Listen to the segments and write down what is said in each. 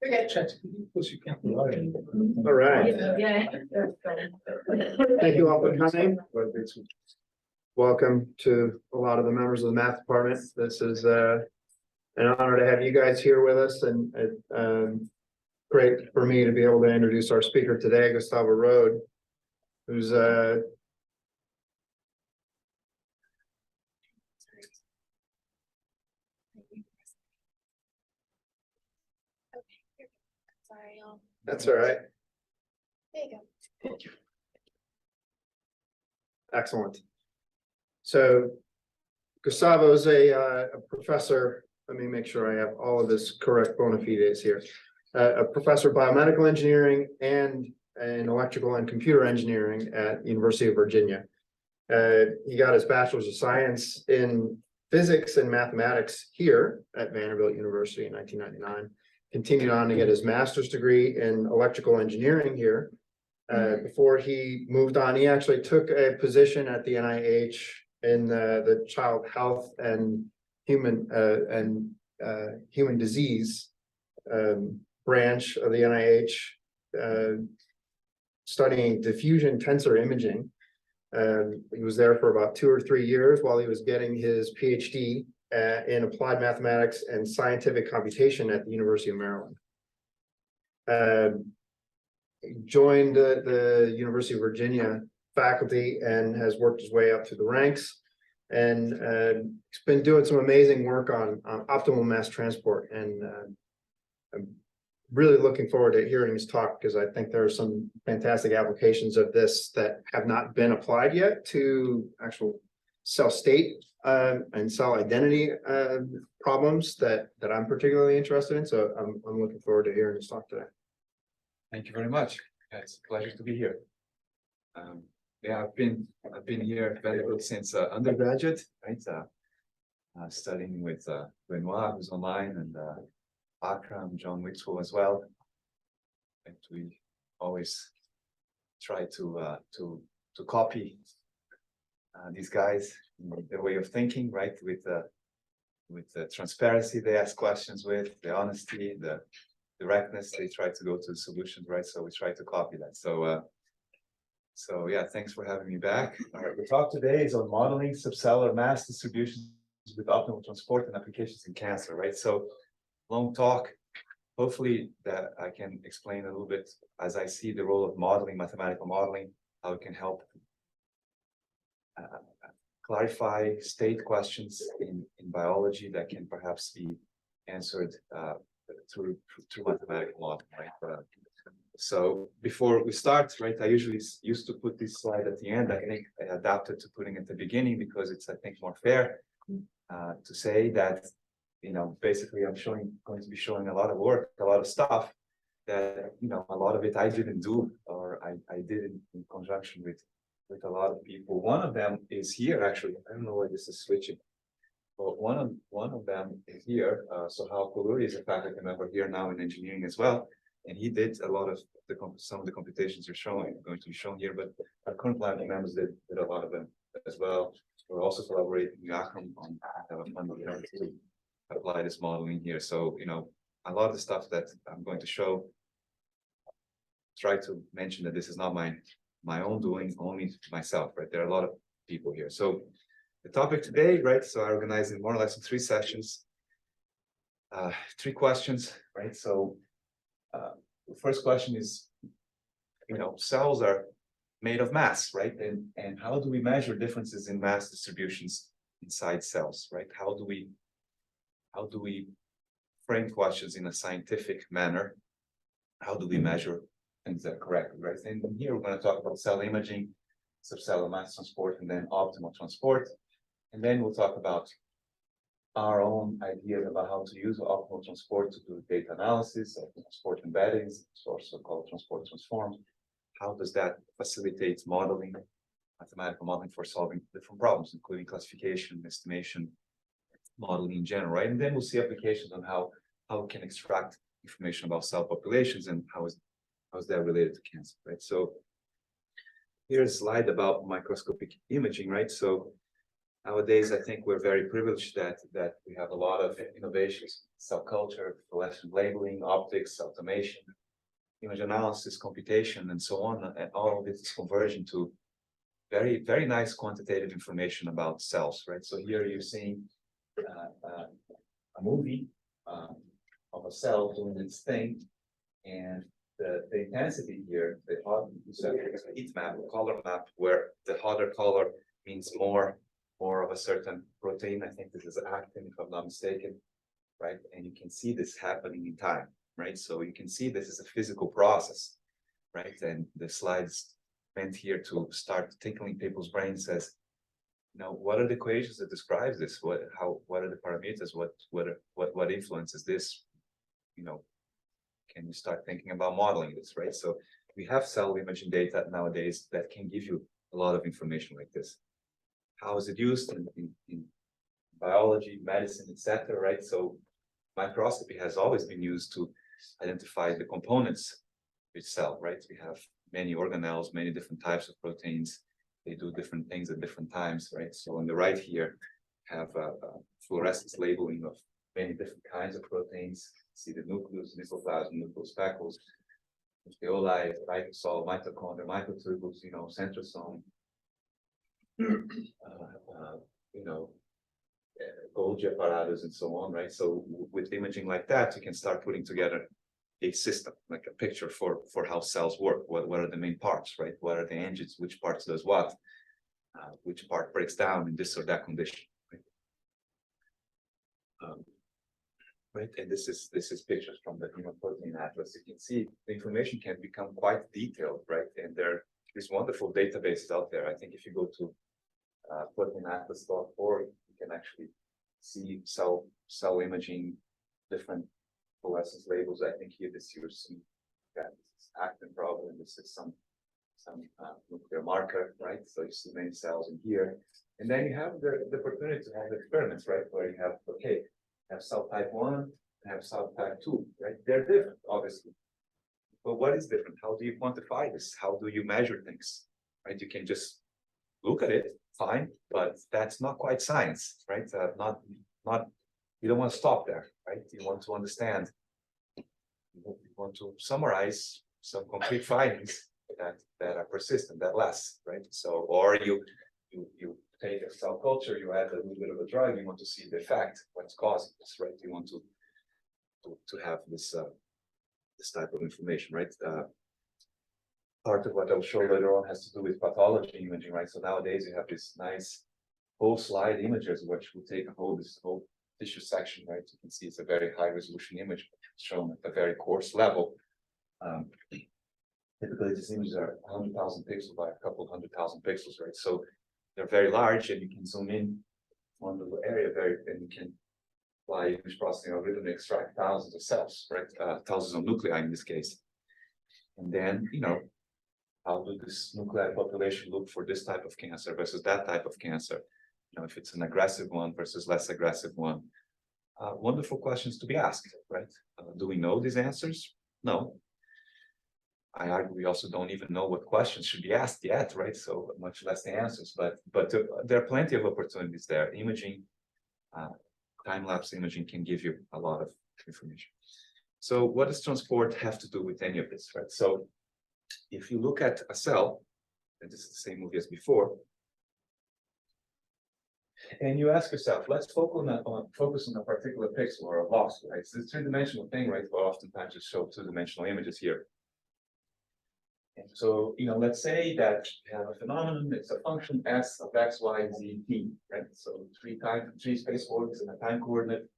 All right. Yeah. Thank you all for coming. Welcome to a lot of the members of the math department. This is an honor to have you guys here with us, and great for me to be able to introduce our speaker today, Gustavo Rohde, who's Sorry, that's all right. there you go. Excellent. So Gustavo is a professor. Let me make sure I have all of this correct bona fides here. A professor of biomedical engineering and in electrical and computer engineering at University of Virginia. He got his bachelor's of science in physics and mathematics here at Vanderbilt University in 1999. Continued on to get his master's degree in electrical engineering here. Before he moved on, he actually took a position at the NIH in the child health and human disease branch of the NIH, studying diffusion tensor imaging. He was there for about 2 or 3 years while he was getting his PhD in applied mathematics and scientific computation at the University of Maryland. He joined the University of Virginia faculty and has worked his way up through the ranks, and he's been doing some amazing work on optimal mass transport, and I'm really looking forward to hearing his talk, because I think there are some fantastic applications of this that have not been applied yet to actual cell state and cell identity problems that I'm particularly interested in. So I'm looking forward to hearing his talk today. Thank you very much. It's a pleasure to be here. Yeah, I've been here at Vanderbilt since undergraduate, right? Studying with Benoit, who's online, and Akram, John Wixwell as well. And we always try to copy these guys, their way of thinking, right? With the transparency they ask questions with, the honesty, the directness, they try to go to the solutions, right? So we try to copy that. So yeah, thanks for having me back. All right, the talk today is on modeling subcellular mass distributions with optimal transport and applications in cancer, right? So long talk. Hopefully that I can explain a little bit as I see the role of modeling, mathematical modeling, how it can help clarify state questions in biology that can perhaps be answered through mathematical modeling, right? So before we start, right, I usually used to put this slide at the end. I think I adapted to putting it at the beginning because it's, I think, more fair to say that, you know, basically I'm going to be showing a lot of work, a lot of stuff that, you know, a lot of it I didn't do, or I did in conjunction with a lot of people. One of them is here, actually. I don't know why this is switching, but one of them is here. So Hal Kuluri is a faculty member here now in engineering as well. And he did a lot of some of the computations you're going to be shown here, but our current lab members did a lot of them as well. We're also collaborating with Akram on to apply this modeling here. So, you know, a lot of the stuff that I'm going to show, try to mention that this is not my own doing, only myself, right? There are a lot of people here. So the topic today, right? So I organized it more or less in 3 sessions, 3 questions, right? So the first question is, you know, cells are made of mass, right? And how do we measure differences in mass distributions inside cells, right? How do we frame questions in a scientific manner? How do we measure things that are correct, right? And here we're going to talk about cell imaging, subcellular mass transport, and then optimal transport. And then we'll talk about our own ideas about how to use optimal transport to do data analysis of transport embeddings, also called transport transforms. How does that facilitate modeling, mathematical modeling for solving different problems, including classification, estimation, modeling in general, right? And then we'll see applications on how we can extract information about cell populations and how is that related to cancer, right? So here's a slide about microscopic imaging, right? So Nowadays, I think we're very privileged that we have a lot of innovations, cell culture, fluorescent labeling, optics, automation, image analysis, computation, and so on. And all of this is converging to very, very nice quantitative information about cells, right? So here you're seeing a movie of a cell doing its thing, and the intensity here, the hot heat map, color map, where the hotter color means more of a certain protein. I think this is actin, if I'm not mistaken, right? And you can see this happening in time, right? So you can see this is a physical process, right? And the slides meant here to start tickling people's brains as, you know, what are the equations that describes this? What are the parameters? What influences this? You know, can you start thinking about modeling this, right? So we have cell imaging data nowadays that can give you a lot of information like this. How is it used in biology, medicine, etc., right? So microscopy has always been used to identify the components of each cell, right? We have many organelles, many different types of proteins. They do different things at different times, right? So on the right here, have a fluorescence labeling of many different kinds of proteins. See the nucleus, nucleoplasm, nucleospeckles, nucleoli, ribosome, mitochondria, microtubules, you know, centrosome, you know, Golgi apparatus and so on, right? So with imaging like that, you can start putting together a system, like a picture for how cells work. What are the main parts, right? What are the engines? Which parts does what? Which part breaks down in this or that condition, right? Right, and this is pictures from the Human Protein Atlas. You can see the information can become quite detailed, right? And there are these wonderful databases out there. I think if you go to proteinatlas.org, you can actually see cell imaging, different fluorescence labels. I think here this year see that this is actin probably, and this is some nuclear marker, right? So you see many cells in here, and then you have the opportunity to have experiments, right? Where you have have cell type 1 and have cell type 2, right? They're different, obviously. But what is different? How do you quantify this? How do you measure things, right? You can just look at it, fine, but that's not quite science, right? You don't want to stop there, right? You want to understand, you want to summarize some concrete findings that are persistent, that last, right? So, or you take a cell culture, you add a little bit of a drug, you want to see the effect, what's causing this, right? You want to have this this type of information, right? Part of what I'll show later on has to do with pathology imaging, right? So nowadays you have this nice whole slide images, which will take this whole tissue section, right? You can see it's a very high resolution image shown at a very coarse level. Typically, these images are 100,000 pixels by a couple 100,000 pixels, right? So they're very large, and you can zoom in one little area and you can apply image processing algorithm to extract thousands of cells, right? Thousands of nuclei in this case. And then, you know, how do this nuclei population look for this type of cancer versus that type of cancer? You know, if it's an aggressive one versus less aggressive one. Wonderful questions to be asked, right? Do we know these answers? No. I argue we also don't even know what questions should be asked yet, right? So much less the answers, but there are plenty of opportunities there. Imaging, time-lapse imaging can give you a lot of information. So what does transport have to do with any of this, right? So if you look at a cell, and this is the same movie as before, and you ask yourself, let's focus on a particular pixel or a voxel, right? It's a three-dimensional thing, right? But oftentimes just show two-dimensional images here. And so, you know, let's say that you have a phenomenon, it's a function S of X, Y, Z, T, right? So three space coordinates and a time coordinate.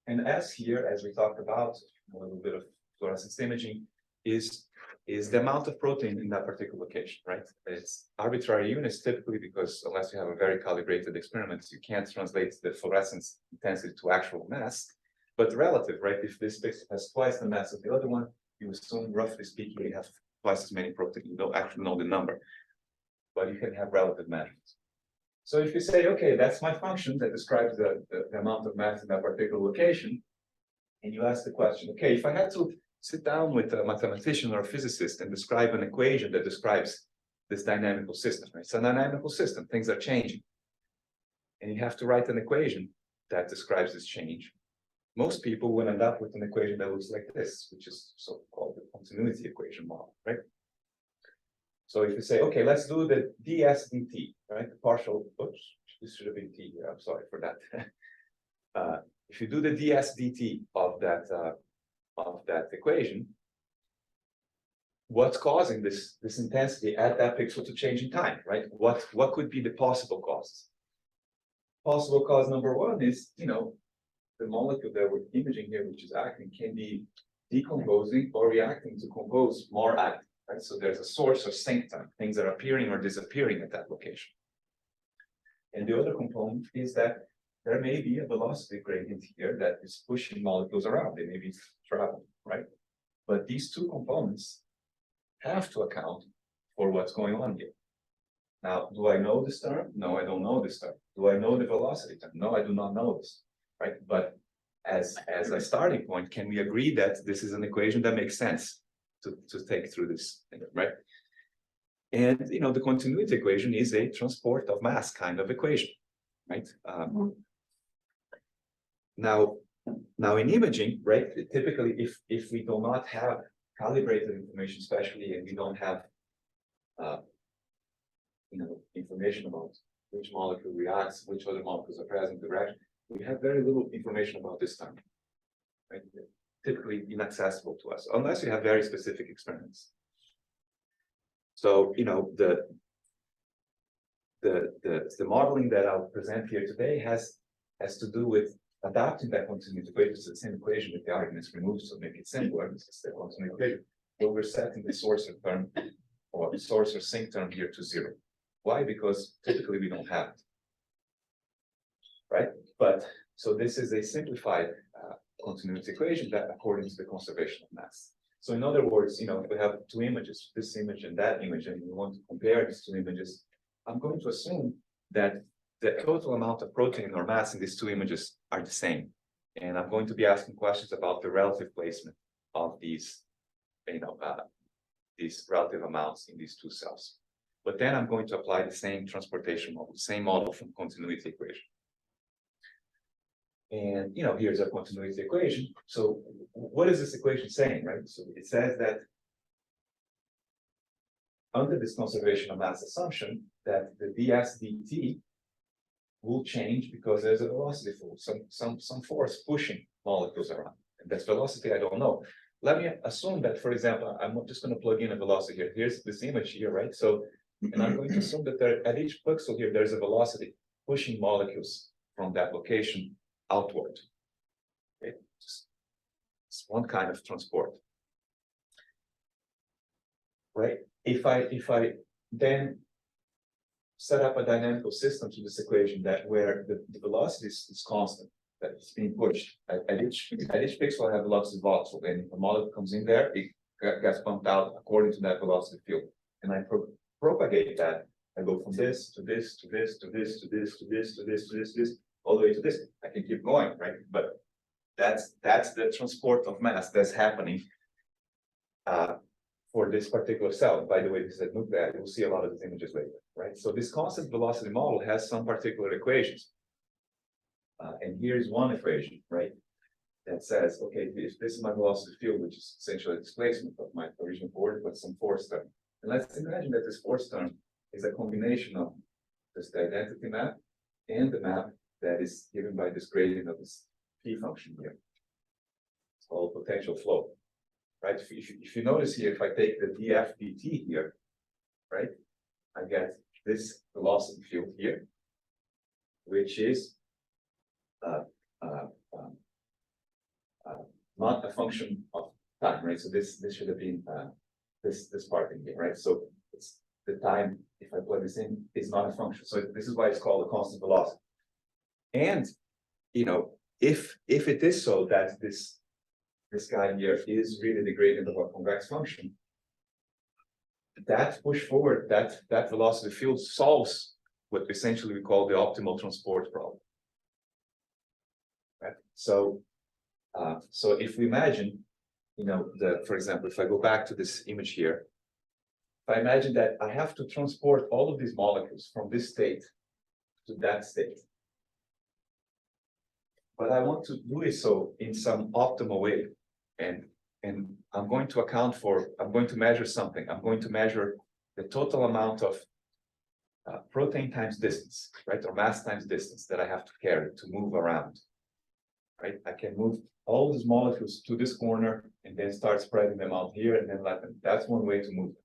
And S here, as we talked about, a little bit of fluorescence imaging, is the amount of protein in that particular location, right? It's arbitrary units typically because unless you have a very calibrated experiment, you can't translate the fluorescence intensity to actual mass, but relative, right? If this pixel has twice the mass of the other one, you assume, roughly speaking, you have twice as many protein. You don't actually know the number, but you can have relative measurements. So if you say, okay, that's my function that describes the amount of mass in that particular location, and you ask the question, okay, if I had to sit down with a mathematician or a physicist and describe an equation that describes this dynamical system, right? It's a dynamical system, things are changing. and you have to write an equation that describes this change, most people will end up with an equation that looks like this, which is so-called the continuity equation model, right? So if you say, okay, let's do the ds dt, right? The partial, oops, this should have been t here, I'm sorry for that. If you do the ds dt of that equation, what's causing this intensity at that pixel to change in time, right? What could be the possible causes? Possible cause number one is, the molecule that we're imaging here, which is actin, can be decomposing or reacting to compose more actin, right? So there's a source of sync time, things that are appearing or disappearing at that location. And the other component is that there may be a velocity gradient here that is pushing molecules around. They may be traveling, right? But these two components have to account for what's going on here. Now, do I know this term? No, I don't know this term. Do I know the velocity term? No, I do not know this, right? But as a starting point, can we agree that this is an equation that makes sense to take through this, right? And, the continuity equation is a transport of mass kind of equation, right? Now in imaging, right, typically if we do not have calibrated information, especially, and we don't have information about which molecule reacts, which other molecules are present in the reaction, we have very little information about this term, right? Typically inaccessible to us, unless we have very specific experiments. So, the modeling that I'll present here today has to do with adapting that continuity equation to the same equation with the arguments removed, so make it simpler. This is the continuity equation. So we're setting the source of term or the source or sync term here to 0. Why? Because typically we don't have it, right? But so this is a simplified continuity equation that according to the conservation of mass. So in other words, if we have two images, this image and that image, and we want to compare these two images, I'm going to assume that the total amount of protein or mass in these two images are the same. And I'm going to be asking questions about the relative placement of these, these relative amounts in these two cells. But then I'm going to apply the same transportation model, the same model from continuity equation. And, here's a continuity equation. So what is this equation saying, right? So it says that under this conservation of mass assumption, that the ds dt will change because there's a velocity force, some force pushing molecules around. And that's velocity I don't know. Let me assume that, for example, I'm just going to plug in a velocity here. Here's this image here, right? So, and I'm going to assume that at each pixel here, there's a velocity pushing molecules from that location outward. Okay, it's one kind of transport, right? If I then set up a dynamical system to this equation where the velocity is constant, that it's being pushed at each pixel, I have velocity voxel, and if a molecule comes in there, it gets pumped out according to that velocity field, and I propagate that. I go from this to this to this to this to this to this to this to this to this all the way to this. I can keep going, right? But that's the transport of mass that's happening for this particular cell. By the way, this is a nuclei. We'll see a lot of these images later, right? So this constant velocity model has some particular equations. And here's one equation, right? That says, okay, if this is my velocity field, which is essentially a displacement of my original coordinate, but some force term. And let's imagine that this force term is a combination of this identity map and the map that is given by this gradient of this p function here. It's called potential flow, right? If you notice here, if I take the df dt here, right, I get this velocity field here, which is not a function of time, right? So this should have been this part in here, right? So it's the time, if I plug this in, is not a function. So this is why it's called a constant velocity. And if it is so that this guy here is really the gradient of a convex function, that push forward, that velocity field solves what essentially we call the optimal transport problem. Right? So if we imagine, for example, if I go back to this image here, if I imagine that I have to transport all of these molecules from this state to that state, but I want to do it so in some optimal way. And I'm going to I'm going to measure something. I'm going to measure the total amount of protein times distance, right? Or mass times distance that I have to carry to move around, right? I can move all these molecules to this corner and then start spreading them out here and then let them. That's one way to move them,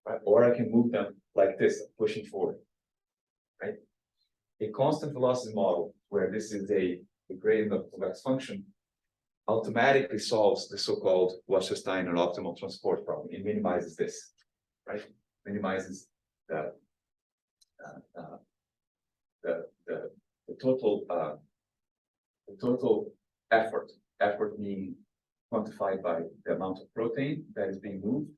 right? Or I can move them like this, pushing forward, right? A constant velocity model where this is a gradient of convex function automatically solves the so-called Wasserstein or optimal transport problem. It minimizes this, right? Minimizes the total effort being quantified by the amount of protein that is being moved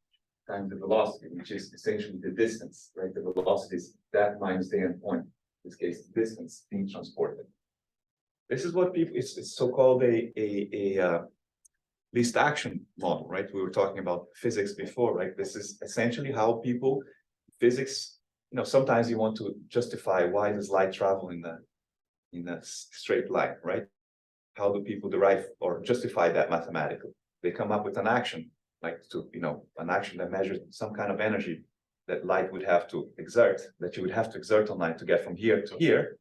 times the velocity, which is essentially the distance, right? The velocity is that minus the endpoint. In this case, the distance being transported. This is what people, it's so-called a least action model, right? We were talking about physics before, right? This is essentially how people, physics, sometimes you want to justify why does light travel in a straight line, right? How do people derive or justify that mathematically? They come up with an action, like an action that measures some kind of energy that light would have to exert, that you would have to exert on light to get from here to here.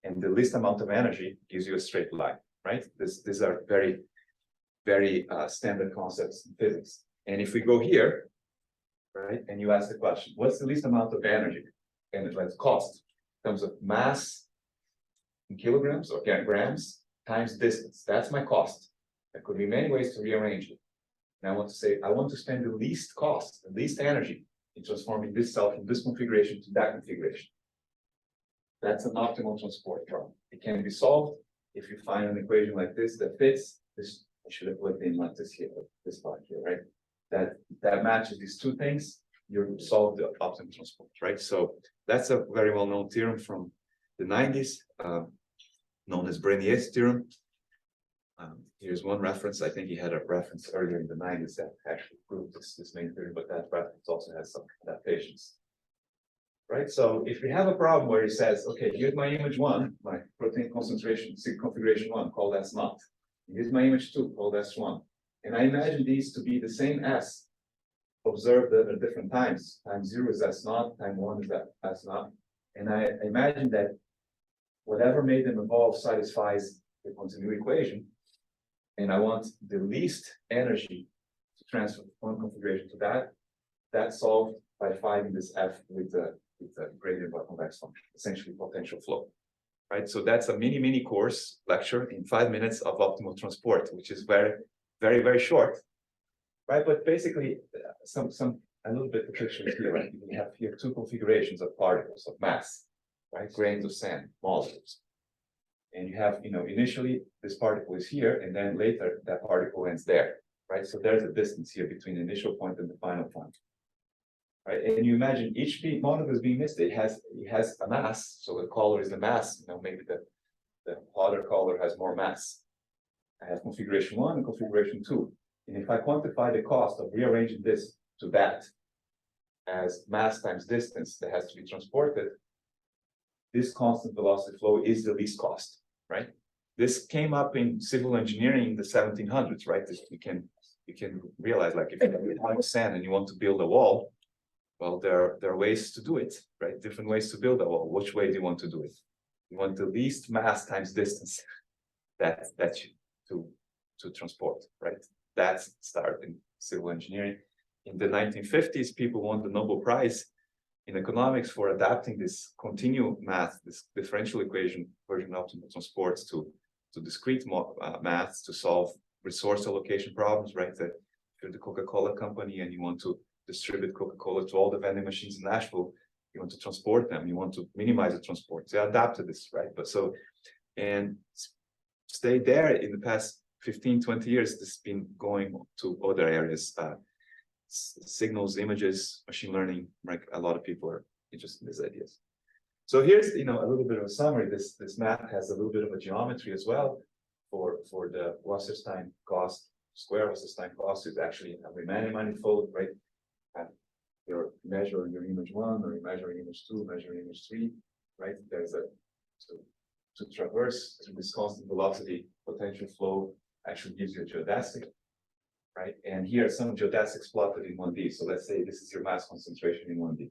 And the least amount of energy gives you a straight line, right? These are very, very standard concepts in physics. And if we go here, right, and you ask the question, what's the least amount of energy? And it's cost in terms of mass in kilograms or grams times distance. That's my cost. There could be many ways to rearrange it. And I want to say, I want to spend the least cost, the least energy in transforming this cell from this configuration to that configuration. That's an optimal transport problem. It can be solved if you find an equation like this that fits. This I should have put in like this here, this part here, right? That matches these two things. You solve the optimal transport, right? So that's a very well-known theorem from the 90s, known as Brenier's theorem. Here's one reference. I think he had a reference earlier in the 90s that actually proved this main theory, but that reference also has some adaptations. Right, so if we have a problem where he says, okay, here's my image one, my protein concentration, configuration one, called S naught. Here's my image two, called S1. And I imagine these to be the same S observed at different times. Time 0 is S naught, time 1 is S naught. And I imagine that whatever made them evolve satisfies the continuity equation. And I want the least energy to transfer from one configuration to that. That's solved by finding this F with the gradient of convex function, essentially potential flow, right? So that's a mini course lecture in 5 minutes of optimal transport, which is very, very, very short, right? But basically, a little bit of pictures here, right? We have here two configurations of particles of mass, right? Grains of sand, molecules, and you have, initially this particle is here, and then later that particle ends there, right? So there's a distance here between the initial point and the final point. Right, and you imagine each molecule is being missed. It has a mass, so the color is the mass. Maybe the hotter color has more mass. I have configuration 1 and configuration 2, and if I quantify the cost of rearranging this to that as mass times distance that has to be transported, this constant velocity flow is the least cost, right? This came up in civil engineering in the 1700s, right? You can realize, like, if you have sand and you want to build a wall. Well, there are ways to do it, right? Different ways to build a wall. Which way do you want to do it? You want the least mass times distance that to transport, right? That's started in civil engineering. In the 1950s, people won the Nobel Prize in economics for adapting this continuum math, this differential equation version of optimal transports to discrete maths to solve resource allocation problems, right? That if you're the Coca-Cola company and you want to distribute Coca-Cola to all the vending machines in Nashville, you want to transport them, you want to minimize the transport. They adapted this, right? But so, and stay there in the past 15, 20 years, this has been going to other areas, signals, images, machine learning, like a lot of people are interested in these ideas. So here's, a little bit of a summary. This map has a little bit of a geometry as well for the Wasserstein cost. Square Wasserstein cost is actually a Riemann manifold, right? You measure your image 1, or you measure image 2, measure image 3, right? There's so to traverse through this constant velocity potential flow actually gives you a geodesic, right? And here are some geodesics plotted in 1D. So let's say this is your mass concentration in 1D.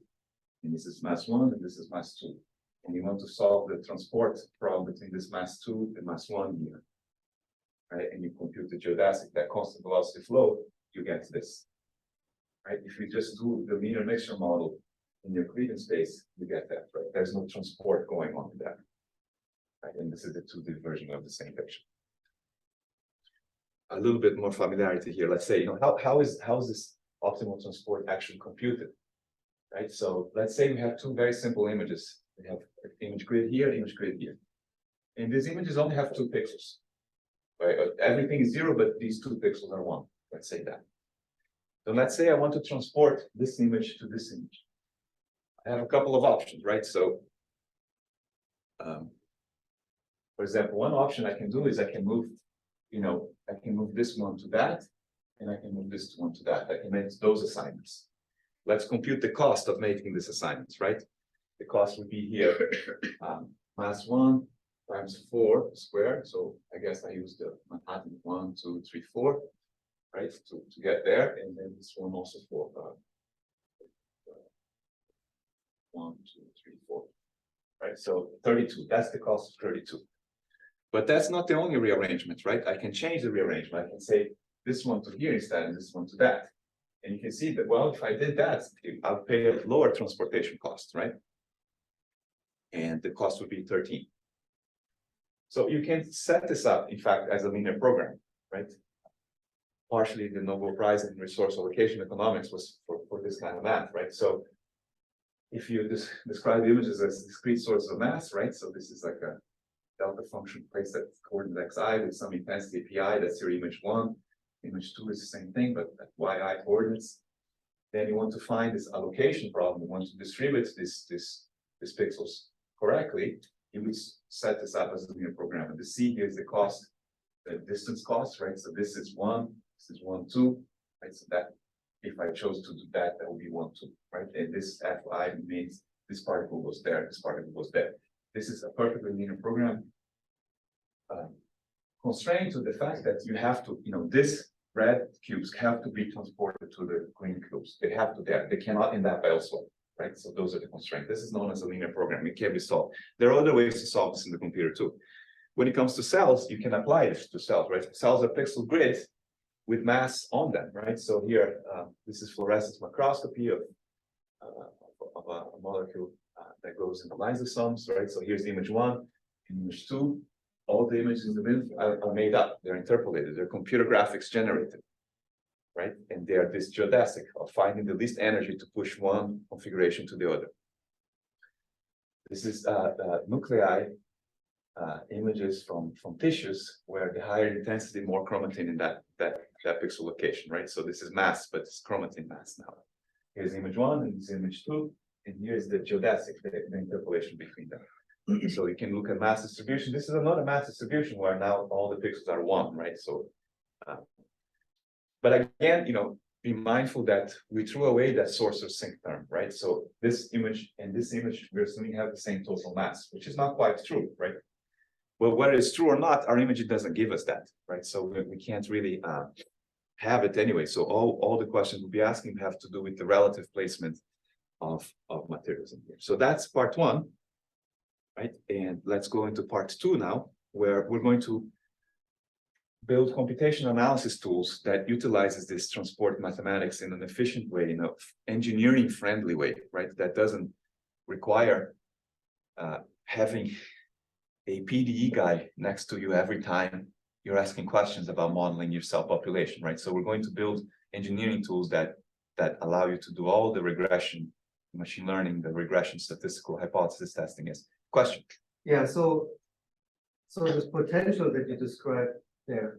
And this is mass 1 and this is mass 2. And you want to solve the transport problem between this mass 2 and mass 1 here. Right? And you compute the geodesic, that constant velocity flow, you get this. Right? If you just do the linear mixture model in your Euclidean space, you get that, right? There's no transport going on there. Right? And this is the 2D version of the same picture. A little bit more familiarity here. Let's say, how is this optimal transport actually computed? Right? So let's say we have two very simple images. We have an image grid here, image grid here. And these images only have 2 pixels. Right? Everything is 0, but these 2 pixels are 1. Let's say that. So let's say I want to transport this image to this image. I have a couple of options, right? So, for example, one option I can do is I can move, I can move this one to that, and I can move this one to that. I can make those assignments. Let's compute the cost of making these assignments, right? The cost would be here, mass 1 times 4 squared. So I guess I use the Manhattan 1, 2, 3, 4, right? To get there, and then this one also for 1, 2, 3, 4, right? So 32. That's the cost of 32. But that's not the only rearrangement, right? I can change the rearrangement. I can say this one to here instead, and this one to that. And you can see that, well, if I did that, I'll pay a lower transportation cost, right? And the cost would be 13. So you can set this up, in fact, as a linear program, right? Partially the Nobel Prize in resource allocation economics was for this kind of math, right? So if you describe images as discrete sources of mass, right? So this is like a delta function placed at coordinate xi with some intensity pi, that's your image 1. Image 2 is the same thing, but at yi coordinates. Then you want to find this allocation problem. You want to distribute these pixels correctly. You would set this up as a linear program. And the C here is the cost, the distance cost, right? So this is 1, this is 1, 2, right? So that if I chose to do that, that would be 1, 2, right? And this Fi means this particle goes there, this particle goes there. This is a perfectly linear program. Constrained to the fact that you have to, this red cubes have to be transported to the green cubes. They have to there. They cannot end up elsewhere, right? So those are the constraints. This is known as a linear program. It can be solved. There are other ways to solve this in the computer too. When it comes to cells, you can apply this to cells, right? Cells are pixel grids with mass on them, right? So here, this is fluorescence microscopy of a molecule that goes in the lysosomes, right? So here's image 1, image 2. All the images in the middle are made up. They're interpolated. They're computer graphics generated, right? And they are this geodesic of finding the least energy to push one configuration to the other. This is nuclei images from tissues where the higher intensity, more chromatin in that pixel location, right? So this is mass, but it's chromatin mass now. Here's image 1 and this image 2, and here's the geodesic, the interpolation between them. So you can look at mass distribution. This is another mass distribution where now all the pixels are 1, right? So, but again, be mindful that we threw away that source of sync term, right? So this image and this image, we're assuming have the same total mass, which is not quite true, right? Well, whether it's true or not, our image doesn't give us that, right? So we can't really have it anyway. So all the questions we'll be asking have to do with the relative placement of materials in here. So that's part 1. Right, and let's go into part 2 now, where we're going to build computational analysis tools that utilizes this transport mathematics in an efficient way, in an engineering-friendly way, right? That doesn't require having a PDE guy next to you every time you're asking questions about modeling your cell population, right? So we're going to build engineering tools that allow you to do all the regression, machine learning, the regression statistical hypothesis testing is. Question. Yeah, so this potential that you described there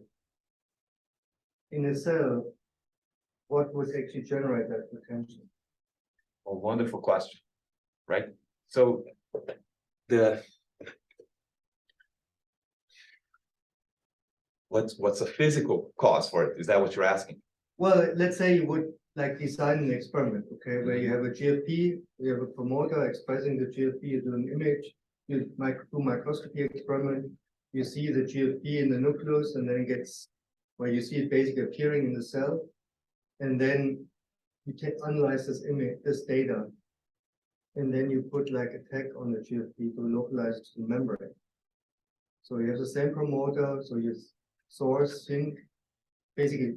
in a cell, what would actually generate that potential? A wonderful question, right? So what's a physical cause for it? Is that what you're asking? Well, let's say you would like design an experiment, okay, where you have a GFP, you have a promoter expressing the GFP into an image, you do microscopy experiment, you see the GFP in the nucleus, and then it gets where you see it basically appearing in the cell, and then you analyze this image, this data, and then you put like a tag on the GFP to localize it to the membrane. So you have the same promoter, so your source, sink, basically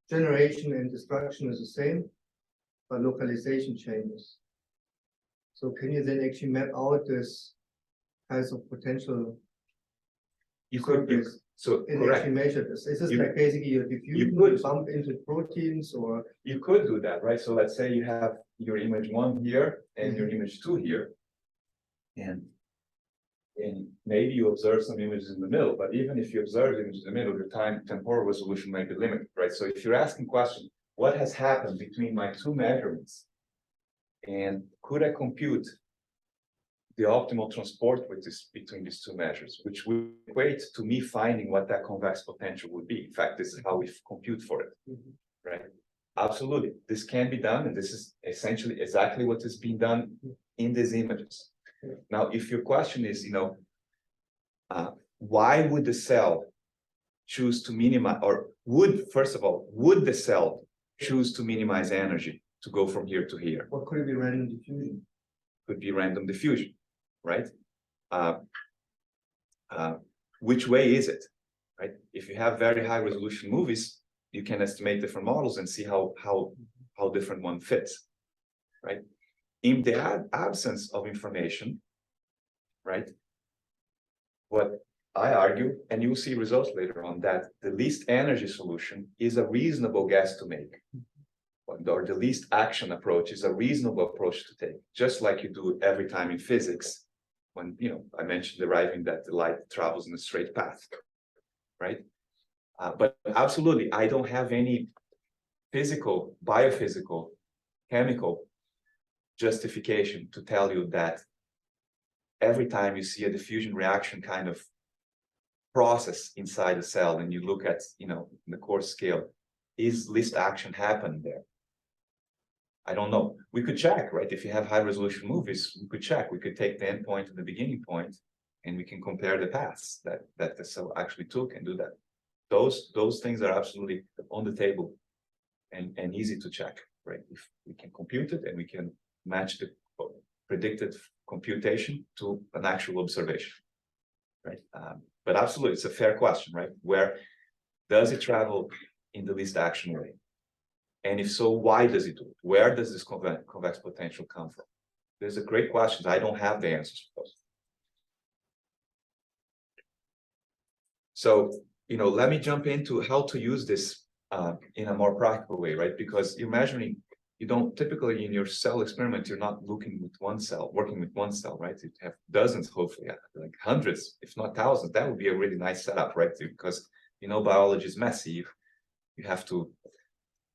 generation and destruction is the same, but localization changes. So can you then actually map out this kinds of potential You could, surface so and correct. actually measure this? Is this You- like basically your diffusion, could. you bump into proteins, or You could do that, right? So let's say you have your image 1 here and your image 2 here. And maybe you observe some images in the middle, but even if you observe images in the middle, your temporal resolution may be limited, right? So if you're asking question, what has happened between my 2 measurements? And could I compute the optimal transport with between these 2 measures, which would equate to me finding what that convex potential would be. In fact, this is how we compute for it, right? Absolutely, this can be done, and this is essentially exactly what is being done in these images. Now, if your question is, why would the cell choose to minimize, or first of all, would the cell choose to minimize energy to go from here to here? what could it be random diffusion? Could be random diffusion, right? Which way is it, right? If you have very high resolution movies, you can estimate different models and see how different one fits, right? In the absence of information, right? What I argue, and you'll see results later on, that the least energy solution is a reasonable guess to make. Or the least action approach is a reasonable approach to take, just like you do every time in physics, when I mentioned deriving that the light travels in a straight path, right? But absolutely, I don't have any physical, biophysical, chemical justification to tell you that every time you see a diffusion reaction kind of process inside the cell, and you look at the coarse scale, is least action happening there? I don't know. We could check, right? If you have high resolution movies, we could check. We could take the endpoint and the beginning point, and we can compare the paths that the cell actually took and do that. Those things are absolutely on the table and easy to check, right? If we can compute it and we can match the predicted computation to an actual observation, right? But absolutely, it's a fair question, right? Where does it travel in the least action way? And if so, why does it do it? Where does this convex potential come from? There's a great question. I don't have the answers for those. So, let me jump into how to use this in a more practical way, right? Because you're measuring, you don't typically in your cell experiment, you're not looking with one cell, working with one cell, right? You have dozens, hopefully, like hundreds, if not thousands. That would be a really nice setup, right? Because biology is messy. You have to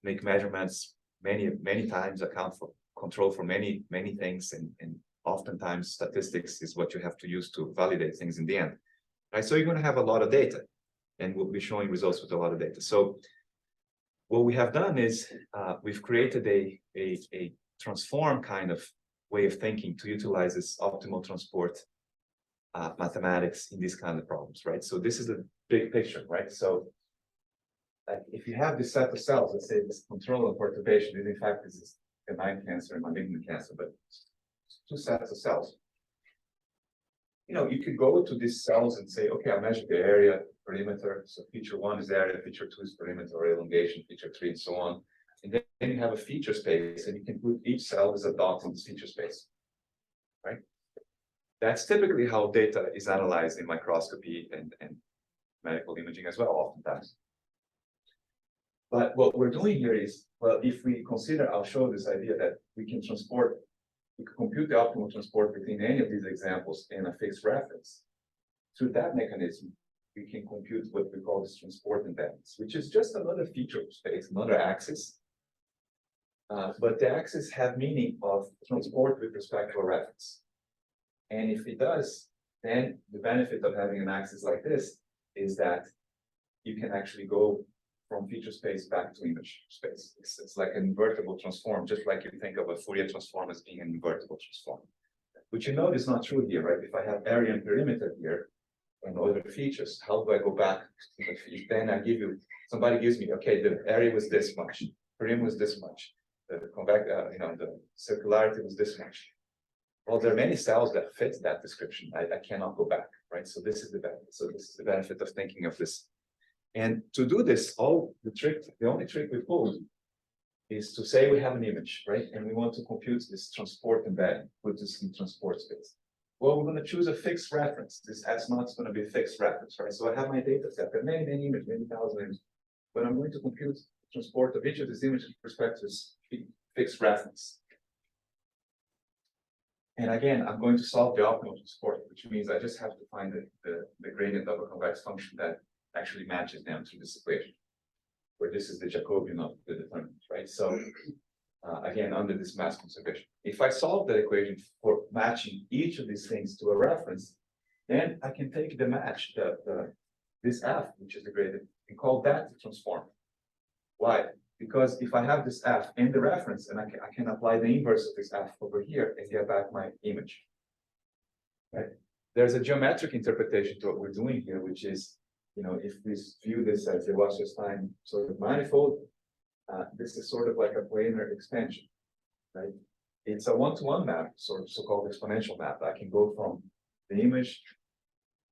make measurements many times, account for control for many things, and oftentimes statistics is what you have to use to validate things in the end, right? So you're going to have a lot of data, and we'll be showing results with a lot of data. So what we have done is we've created a transform kind of way of thinking to utilize this optimal transport mathematics in these kind of problems, right? So this is the big picture, right? So if you have this set of cells, let's say this control and perturbation, and in fact this is benign cancer and malignant cancer, but 2 sets of cells. You could go to these cells and say, okay, I measure the area, perimeter. So feature 1 is area, feature 2 is perimeter or elongation, feature 3, and so on. And then you have a feature space, and you can put each cell as a dot in this feature space, right? That's typically how data is analyzed in microscopy and medical imaging as well, oftentimes. But what we're doing here is, well, if we consider, I'll show this idea that we can compute the optimal transport between any of these examples in a fixed reference. Through that mechanism, we can compute what we call this transport imbalance, which is just another feature of space, another axis. But the axis have meaning of transport with respect to a reference. And if it does, then the benefit of having an axis like this is that you can actually go from feature space back to image space. It's like an invertible transform, just like you think of a Fourier transform as being an invertible transform. which you know is not true here, right? If I have area and perimeter here and other features, how do I go back to the feed? Then I give you, somebody gives me, okay, the area was this much, perimeter was this much, the convex, the circularity was this much. Well, there are many cells that fit that description. I cannot go back, right? So this is the benefit. So this is the benefit of thinking of this. And to do this, the only trick we pulled is to say we have an image, right? And we want to compute this transport embedding, put this in transport space. Well, we're going to choose a fixed reference. This S naught is going to be a fixed reference, right? So I have my data set. There are many, many images, many thousand images. But I'm going to compute the transport of each of these images with respect to this fixed reference. And again, I'm going to solve the optimal transport, which means I just have to find the gradient of a convex function that actually matches them through this equation, where this is the Jacobian of the determinant, right? So again, under this mass conservation, if I solve that equation for matching each of these things to a reference, then I can take the match, this F, which is the gradient, and call that the transform. Why? Because if I have this F in the reference, and I can apply the inverse of this F over here and get back my image, right? There's a geometric interpretation to what we're doing here, which is, if we view this as a Wasserstein sort of manifold, this is sort of like a planar expansion, right? It's a one-to-one map, sort of so-called exponential map. I can go from the image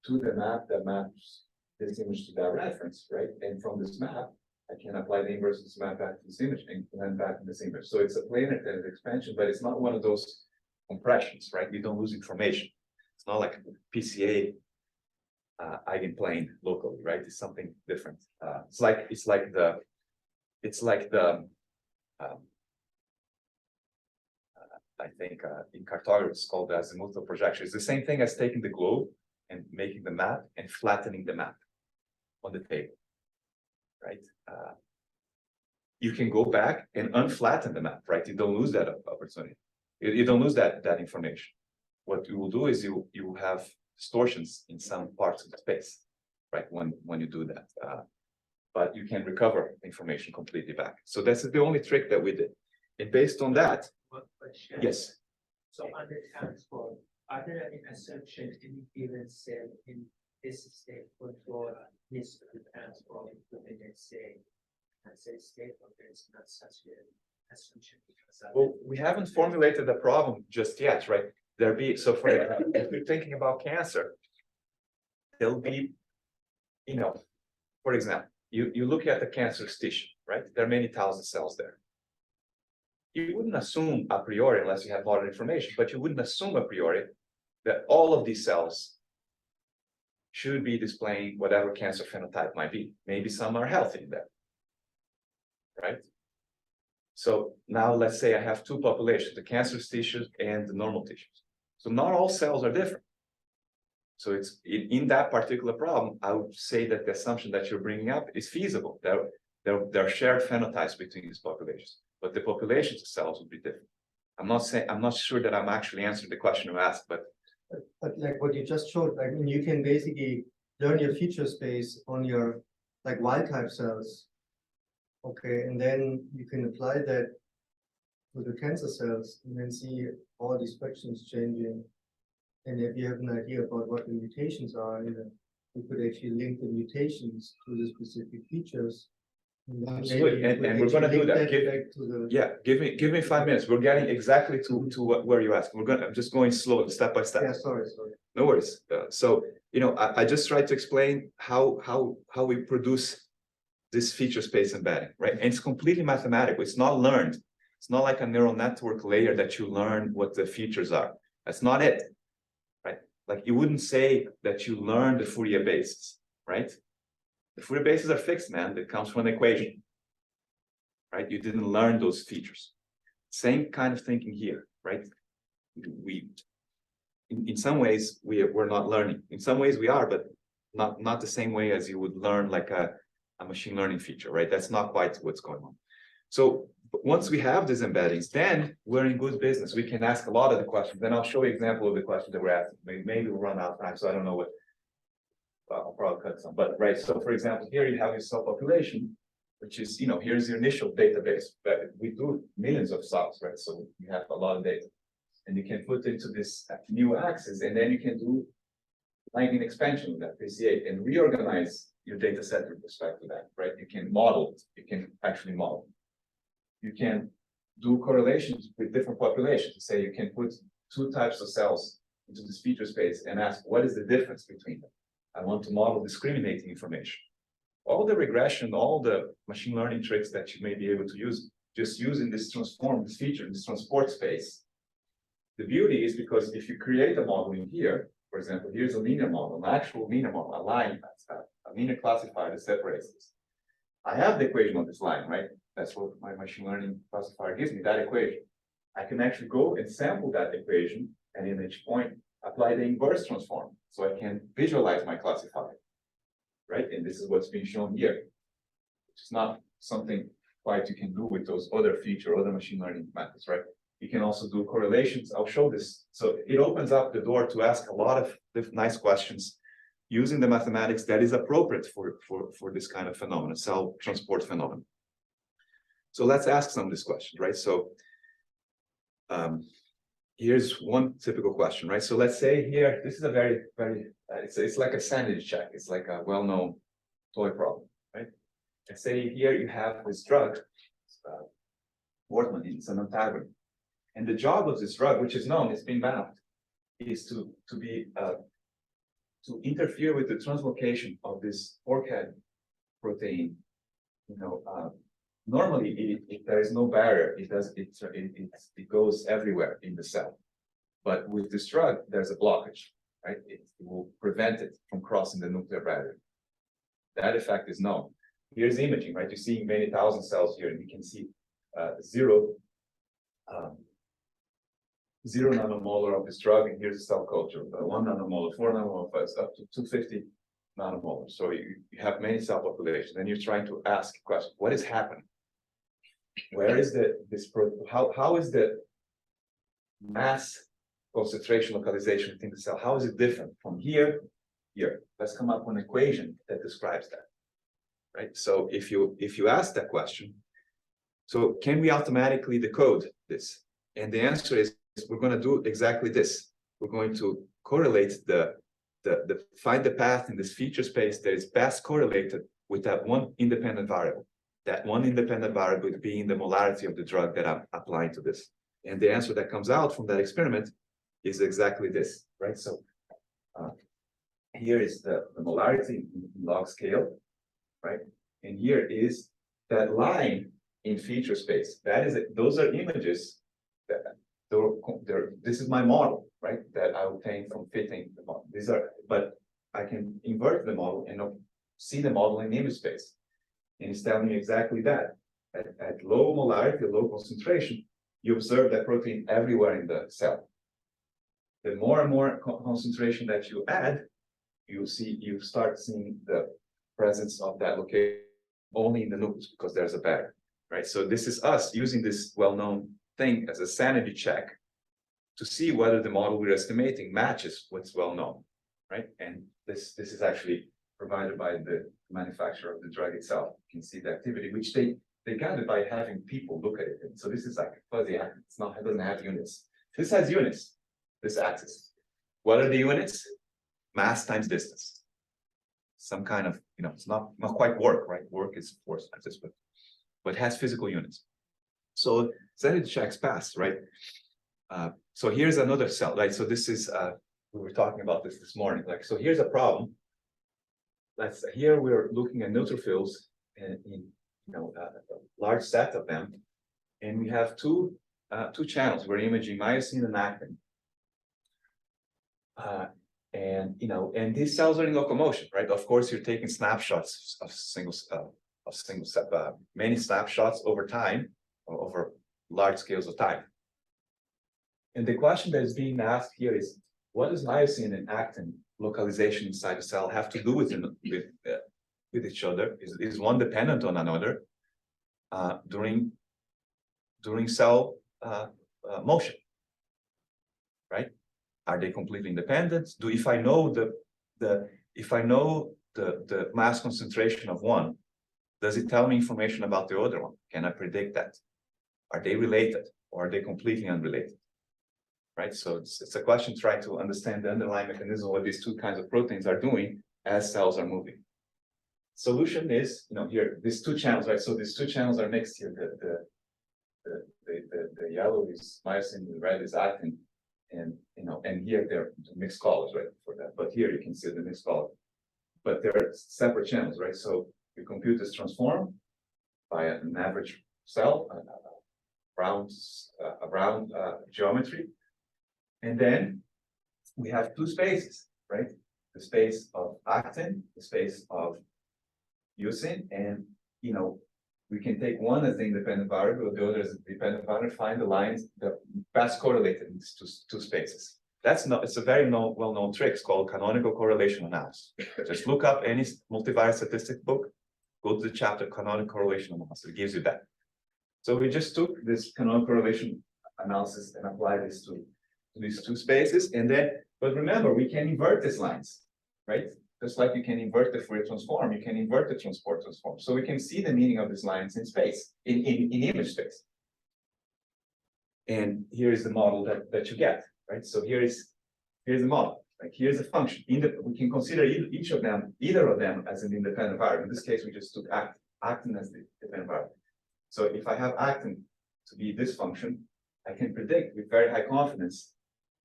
to the map that maps this image to that reference, right? And from this map, I can apply the inverse of this map back to this image and then back to this image. So it's a planar expansion, but it's not one of those compressions, right? You don't lose information. It's not like a PCA eigenplane locally, right? It's something different. It's like the I think in cartography it's called the azimuthal projection. It's the same thing as taking the globe and making the map and flattening the map on the table, right? You can go back and unflatten the map, right? You don't lose that opportunity. You don't lose that information. What you will do is you have distortions in some parts of the space, right? When you do that, but you can recover information completely back. So that's the only trick that we did. And based on that, yes. So under transport, are there any assumptions in given cell in this state control needs to be transformed within let's say state, or there is not such an assumption because Well, we haven't formulated the problem just yet, right? So for example, if you're thinking about cancer, there'll be, for example, you look at the cancerous tissue, right? There are many thousand cells there. You wouldn't assume a priori, unless you have modern information, but you wouldn't assume a priori that all of these cells should be displaying whatever cancer phenotype might be. Maybe some are healthy in there, right? So now let's say I have two populations, the cancerous tissues and the normal tissues. So not all cells are different. So it's in that particular problem, I would say that the assumption that you're bringing up is feasible. There are shared phenotypes between these populations, but the populations of cells would be different. I'm not sure that I'm actually answering the question you asked, but like what you just showed, I mean, you can basically learn your feature space on your like wild type cells. Okay, and then you can apply that to the cancer cells and then see all these fractions changing. And if you have an idea about what the mutations are, you could actually link the mutations to the specific features. absolutely, and we're going to do that. Give me 5 minutes. We're getting exactly to where you asked. I'm just going slow, step by step. Yeah, sorry. No worries. So I just tried to explain how we produce this feature space embedding, right? And it's completely mathematical. It's not learned. It's not like a neural network layer that you learn what the features are. That's not it, right? Like you wouldn't say that you learn the Fourier basis, right? The Fourier bases are fixed, man. That comes from an equation, right? You didn't learn those features. Same kind of thinking here, right? In some ways we're not learning. In some ways we are, but not the same way as you would learn like a machine learning feature, right? That's not quite what's going on. So once we have these embeddings, then we're in good business. We can ask a lot of the questions. Then I'll show you an example of the question that we're asking. Maybe we'll run out of time, so I don't know what. I'll probably cut some, but right. So for example, here you have your cell population, which is, here's your initial database. But we do millions of cells, right? So you have a lot of data. and you can put into this new axis, and then you can do ligand expansion with that, appreciate, and reorganize your data set with respect to that, right? You can model it, you can actually model. You can do correlations with different populations. Say you can put two types of cells into this feature space and ask, what is the difference between them? I want to model discriminating information. All the regression, all the machine learning tricks that you may be able to use, just using this transform, this feature, this transport space. The beauty is because if you create a model in here, for example, here's a linear model, an actual linear model, a line, a linear classifier that separates this. I have the equation on this line, right? That's what my machine learning classifier gives me, that equation. I can actually go and sample that equation, and in each point, apply the inverse transform, so I can visualize my classifier, right? And this is what's being shown here, which is not something quite you can do with those other feature, other machine learning methods, right? You can also do correlations. I'll show this. So it opens up the door to ask a lot of nice questions using the mathematics that is appropriate for this kind of phenomenon, cell transport phenomenon. So let's ask some of these questions, right? So here's one typical question, right? So let's say here, this is a very, it's like a sanity check. It's like a well-known toy problem, right? Let's say here you have this drug, Wortmann, it's an antagonist. And the job of this drug, which is known, it's been bound, is to interfere with the translocation of this ORCAD protein. You know, normally, if there is no barrier, it goes everywhere in the cell. But with this drug, there's a blockage, right? It will prevent it from crossing the nuclear barrier. That effect is known. Here's imaging, right? You see many thousand cells here, and you can see zero nanomolar of this drug, and here's a cell culture, 1 nanomolar, 4 nanomolar, up to 250 nanomolar. So you have many cell populations, and you're trying to ask a question: what is happening? Where is how is the mass concentration localization within the cell? How is it different from here? Let's come up with an equation that describes that, right? So if you ask that question, so can we automatically decode this? And the answer is, we're going to do exactly this. We're going to correlate find the path in this feature space that is best correlated with that one independent variable. That one independent variable being the molarity of the drug that I'm applying to this. And the answer that comes out from that experiment is exactly this, right? So here is the molarity in log scale, right? And here is that line in feature space. That is it. Those are images that this is my model, right? That I obtained from fitting the model. But I can invert the model and see the model in image space. And it's telling me exactly that. At low molarity, low concentration, you observe that protein everywhere in the cell. The more and more concentration that you add, you start seeing the presence of that location only in the nucleus, because there's a barrier, right? So this is us using this well-known thing as a sanity check to see whether the model we're estimating matches what's well known, right? And this is actually provided by the manufacturer of the drug itself. You can see the activity, which they got it by having people look at it. And so this is like a fuzzy axis. It doesn't have units. This has units, this axis. What are the units? Mass times distance. Some kind of, it's not quite work, right? Work is force times this, but has physical units. So sanity checks pass, right? So here's another cell, right? So this is, we were talking about this morning. Like, so here's a problem. Here we're looking at neutrophils in a large set of them, and we have two channels. We're imaging myosin and actin, and these cells are in locomotion, right? Of course, you're taking snapshots of many snapshots over time, over large scales of time. And the question that is being asked here is, what does myosin and actin localization inside the cell have to do with each other? Is one dependent on another during cell motion, right? Are they completely independent? If I know the mass concentration of one, does it tell me information about the other one? Can I predict that? Are they related, or are they completely unrelated? right? So it's a question trying to understand the underlying mechanism of what these two kinds of proteins are doing as cells are moving. Solution is, here, these two channels, right? So these two channels are mixed here. The yellow is myosin, the red is actin, and and here they're mixed colors, right? For that, but here you can see the mixed color. But they're separate channels, right? So you compute this transform by an average cell, a round geometry, and then we have two spaces, right? The space of actin, the space of using, and we can take one as the independent variable, the other as the dependent variable, find the lines that best correlated in these two spaces. It's a very well-known trick. It's called canonical correlation analysis. Just look up any multivariate statistic book, go to the chapter canonical correlation analysis. It gives you that. So we just took this canonical correlation analysis and applied this to these two spaces, and then, but remember, we can invert these lines, right? Just like you can invert the Fourier transform, you can invert the transport transform. So we can see the meaning of these lines in space, in image space. And here is the model that you get, right? So here's the model. Like here's a function. We can consider either of them as an independent variable. In this case, we just took actin as the dependent variable. So if I have actin to be this function, I can predict with very high confidence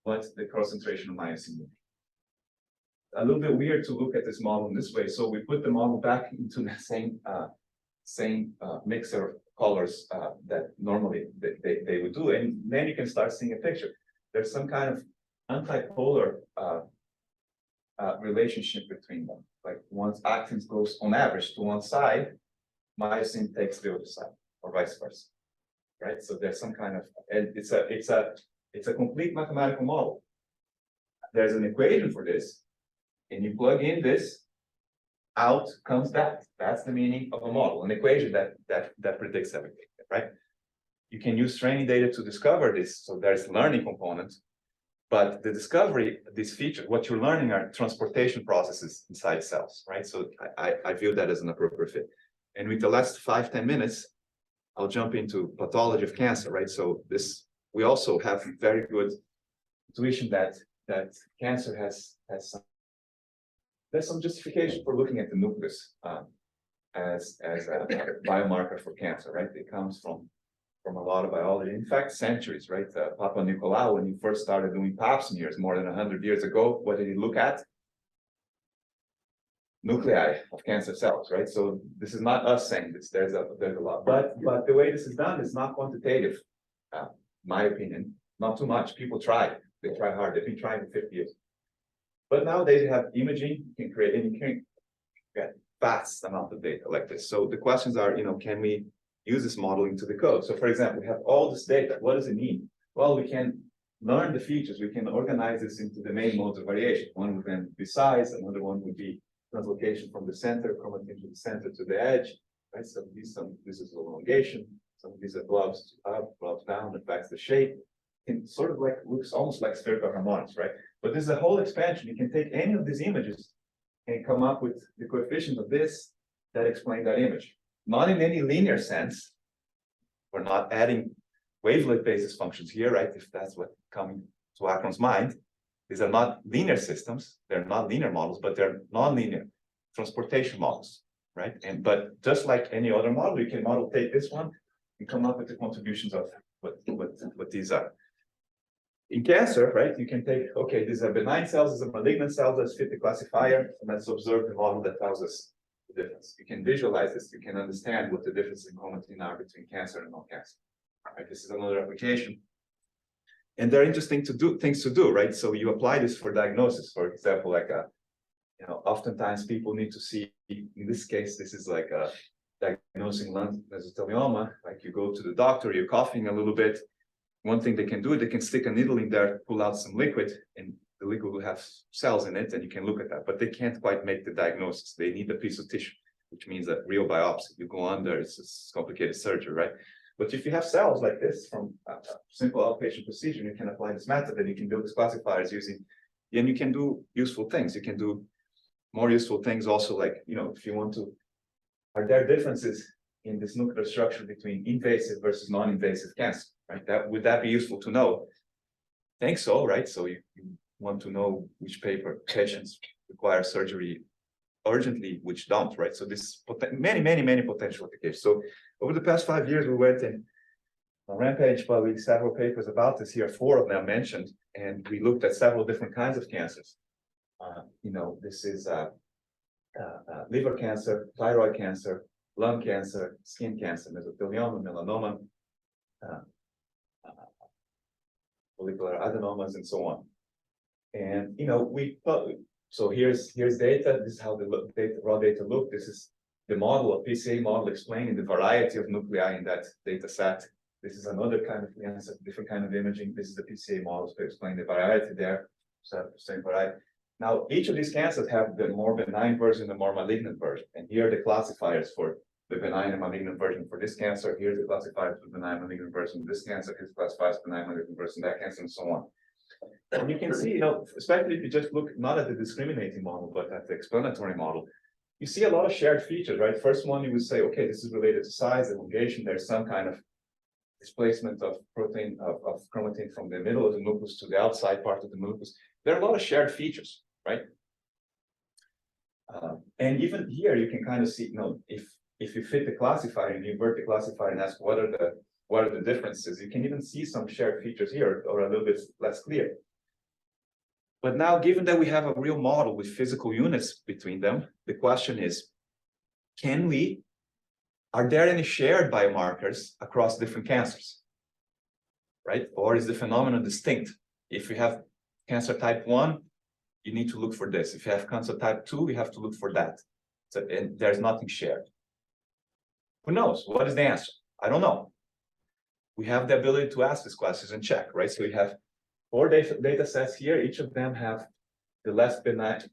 what the concentration of myosin will be. A little bit weird to look at this model in this way. So we put the model back into the same mixer of colors that normally they would do, and then you can start seeing a picture. There's some kind of antipolar relationship between them. Like once actin goes on average to one side, myosin takes the other side, or vice versa, right? So there's some kind of, and it's a complete mathematical model. There's an equation for this. And you plug in this, out comes that. That's the meaning of a model, an equation that predicts everything, right? You can use training data to discover this, so there's learning components, but the discovery, these features, what you're learning are transportation processes inside cells, right? So I view that as an appropriate fit. And with the last 5-10 minutes, I'll jump into pathology of cancer, right? So we also have very good intuition that cancer has there's some justification for looking at the nucleus as a biomarker for cancer, right? It comes from a lot of biology. In fact, centuries, right? Papa Nicolau, when he first started doing pap smears more than 100 years ago, what did he look at? Nuclei of cancer cells, right? So this is not us saying this. There's a lot, but the way this is done is not quantitative. My opinion, not too much. People try. They try hard. They've been trying for 50 years. But nowadays you have imaging, you can create, and you can get vast amount of data like this. So the questions are, can we use this model into the code? So for example, we have all this data. What does it mean? Well, we can learn the features. We can organize this into the main modes of variation. One would then be size, another one would be translocation from the center, chromatin to the center to the edge, right? So this is elongation. Some of these are blobs up, blobs down, affects the shape. It sort of like looks almost like spherical harmonics, right? But this is a whole expansion. You can take any of these images and come up with the coefficient of this that explain that image. Not in any linear sense. We're not adding wavelet basis functions here, right? If that's what coming to Akron's mind. These are not linear systems. They're not linear models, but they're non-linear transportation models, right? But just like any other model, you can take this one and come up with the contributions of what these are. In cancer, right, you can take, okay, these are benign cells, these are malignant cells, let's fit the classifier, and let's observe the model that tells us the difference. You can visualize this, you can understand what the difference in chromatin are between cancer and non-cancer. Right, this is another application. And they're interesting things to do, right? So you apply this for diagnosis, for example, like oftentimes people need to see, in this case, this is like diagnosing lung mesothelioma, like you go to the doctor, you're coughing a little bit. One thing they can do, they can stick a needle in there, pull out some liquid, and the liquid will have cells in it, and you can look at that. But they can't quite make the diagnosis. They need a piece of tissue, which means a real biopsy. You go under, it's a complicated surgery, right? But if you have cells like this from a simple outpatient procedure, you can apply this method, and you can build these classifiers using, and you can do useful things. You can do more useful things also, like, if you want to, are there differences in this nuclear structure between invasive versus non-invasive cancer, right? Would that be useful to know? think so, right? So you want to know which patients require surgery urgently, which don't, right? So this many potential applications. So over the past 5 years, we went in on Rampage, published several papers about this. Here, 4 of them mentioned, and we looked at several different kinds of cancers. This is liver cancer, thyroid cancer, lung cancer, skin cancer, mesothelioma, melanoma, follicular adenomas, and so on. And so here's data. This is how the raw data look. This is the model, a PCA model explaining the variety of nuclei in that data set. This is another kind of cancer, different kind of imaging. This is the PCA models to explain the variety there. So same variety. Now, each of these cancers have the more benign version, the more malignant version. And here are the classifiers for the benign and malignant version for this cancer. Here's the classifiers for the benign malignant version of this cancer. Here's the classifiers for benign malignant version of that cancer, and so on. And you can see, especially if you just look not at the discriminating model, but at the explanatory model, you see a lot of shared features, right? First one, you would say, okay, this is related to size, elongation. There's some kind of displacement of protein, of chromatin from the middle of the nucleus to the outside part of the nucleus. There are a lot of shared features, right? And even here, you can kind of see, if you fit the classifier and you invert the classifier and ask what are the differences, you can even see some shared features here, or a little bit less clear. But now, given that we have a real model with physical units between them, the question is, are there any shared biomarkers across different cancers, right? Or is the phenomenon distinct? If you have cancer type 1, you need to look for this. If you have cancer type 2, you have to look for that. So, and there's nothing shared. Who knows? What is the answer? I don't know. We have the ability to ask these questions and check, right? So we have 4 data sets here. Each of them have the less benign,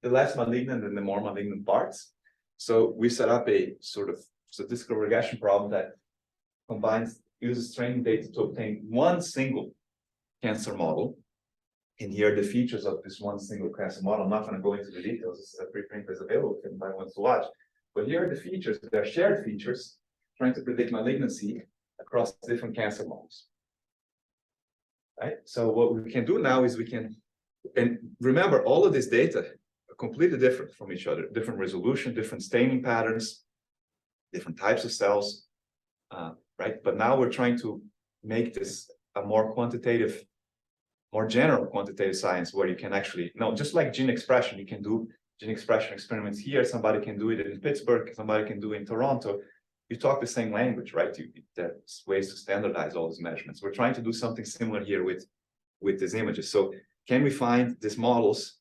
the less malignant and the more malignant parts. So we set up a sort of statistical regression problem that uses training data to obtain one single cancer model. And here are the features of this one single cancer model. I'm not going to go into the details. This is a preprint that's available if anybody wants to watch. But here are the features. They're shared features trying to predict malignancy across different cancer models. Right? So what we can do now is and remember, all of this data are completely different from each other, different resolution, different staining patterns, different types of cells, right? But now we're trying to make this a more quantitative, more general quantitative science where you can actually, just like gene expression, you can do gene expression experiments here. Somebody can do it in Pittsburgh, somebody can do it in Toronto. You talk the same language, right? There's ways to standardize all these measurements. We're trying to do something similar here with these images. So can we find these models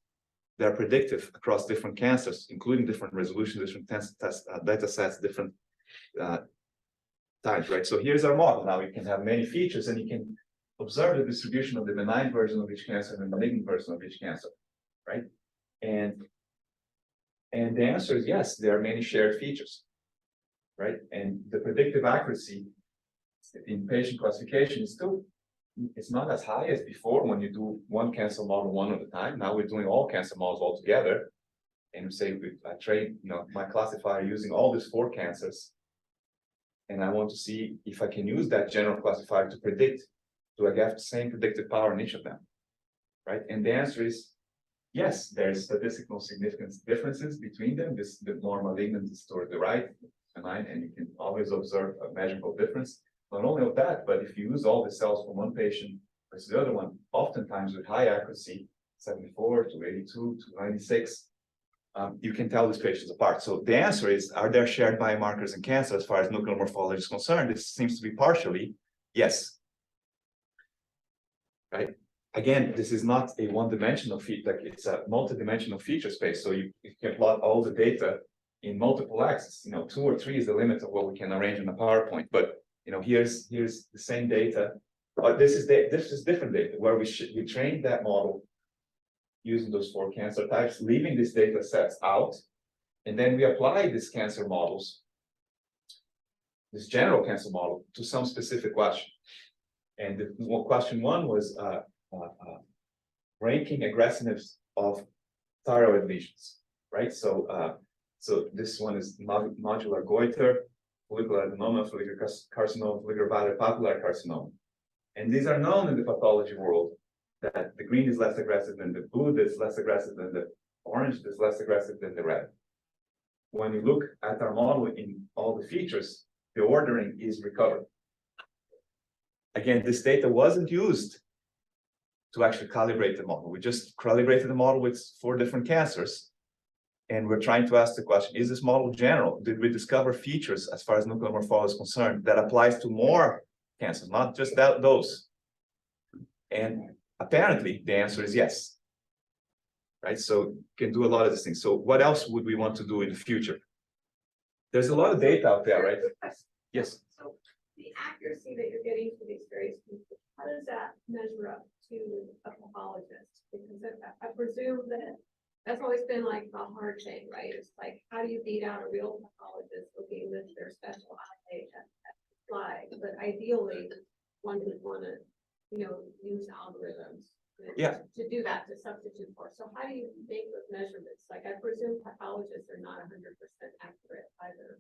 that are predictive across different cancers, including different resolutions, different data sets, different times, right? So here's our model. Now you can have many features and you can observe the distribution of the benign version of each cancer and the malignant version of each cancer, right? And the answer is yes, there are many shared features, right? And the predictive accuracy in patient classification is it's not as high as before when you do one cancer model one at a time. Now we're doing all cancer models all together. And we say, I train my classifier using all these 4 cancers. And I want to see if I can use that general classifier to predict, do I get the same predictive power in each of them, right? And the answer is yes, there's statistical significance differences between them. The more malignant is toward the right, and you can always observe a measurable difference. Not only of that, but if you use all the cells from one patient versus the other one, oftentimes with high accuracy, 74 to 82 to 96, you can tell these patients apart. So the answer is, are there shared biomarkers in cancer as far as nuclear morphology is concerned? This seems to be partially yes. Right? Again, this is not a one-dimensional feature, it's a multi-dimensional feature space. So you can plot all the data in multiple axes. 2 or 3 is the limit of what we can arrange in a PowerPoint. But here's the same data. But this is different data where we trained that model using those 4 cancer types, leaving these data sets out, and then we apply these cancer models, this general cancer model, to some specific question. And question 1 was ranking aggressiveness of thyroid lesions, right? So this one is nodular goiter, follicular adenoma, follicular carcinoma, follicular papillary carcinoma. And these are known in the pathology world that the green is less aggressive than the blue, that's less aggressive than the orange, that's less aggressive than the red. When you look at our model in all the features, the ordering is recovered. Again, this data wasn't used to actually calibrate the model. We just calibrated the model with 4 different cancers. And we're trying to ask the question, is this model general? Did we discover features as far as nuclear morphology is concerned that applies to more cancers, not just those? And apparently the answer is yes. Right, so you can do a lot of these things. So what else would we want to do in the future? There's a lot of data out there, right? Yes. So the accuracy that you're getting for these various people, how does that measure up to a pathologist? Because I presume that that's always been like the hard thing, right? It's like, how do you beat out a real pathologist looking with their special eye at the slide? But ideally, one would want to, use algorithms to do that, to substitute for. So how do you make those measurements? Like, I presume pathologists are not 100% accurate either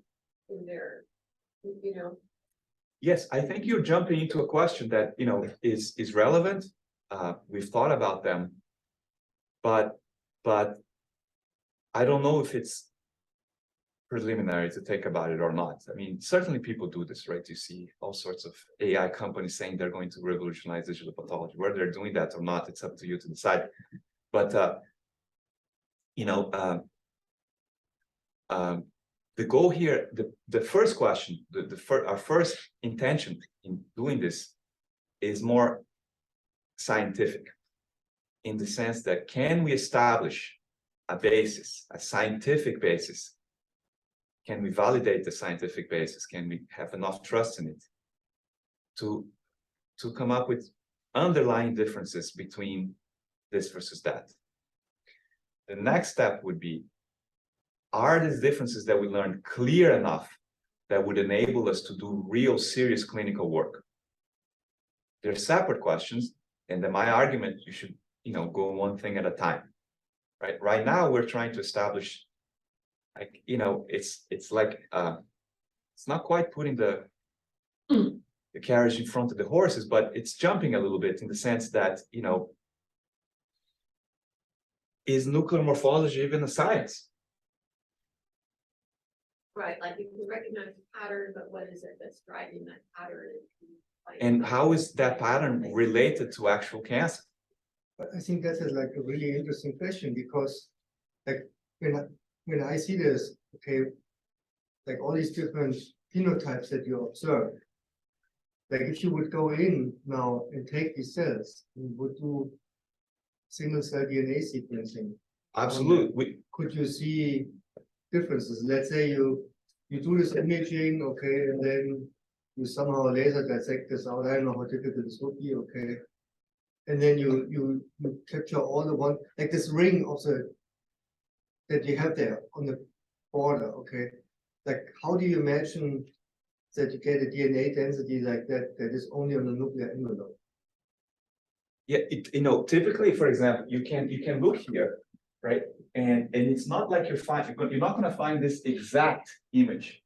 in their, Yes, I think you're jumping into a question that is relevant. We've thought about them, but I don't know if it's preliminary to think about it or not. I mean, certainly people do this, right? You see all sorts of AI companies saying they're going to revolutionize digital pathology. Whether they're doing that or not, it's up to you to decide. But the goal here, the first question, our first intention in doing this is more scientific, in the sense that, can we establish a basis, a scientific basis? Can we validate the scientific basis? Can we have enough trust in it to come up with underlying differences between this versus that? The next step would be, are these differences that we learned clear enough that would enable us to do real serious clinical work? They're separate questions, and then my argument, you should go one thing at a time. Right now we're trying to establish, like, it's like it's not quite putting the carriage in front of the horses, but it's jumping a little bit, in the sense that, is nuclear morphology even a science? right, like you can recognize the pattern, but what is it that's driving that pattern? And how is that pattern related to actual cancer? But I think that is like a really interesting question, because like when I see this, okay, like all these different phenotypes that you observe, like if you would go in now and take these cells and would do single cell DNA sequencing, Absolutely. could you see differences? Let's say you do this imaging, okay, and then you somehow laser dissect this out. I don't know how difficult this would be, okay. And then you capture all the one, like this ring of that you have there on the border, okay. Like, how do you imagine that you get a DNA density like that is only on the nuclear envelope? Yeah, typically, for example, you can look here, right? And it's not like you're not going to find this exact image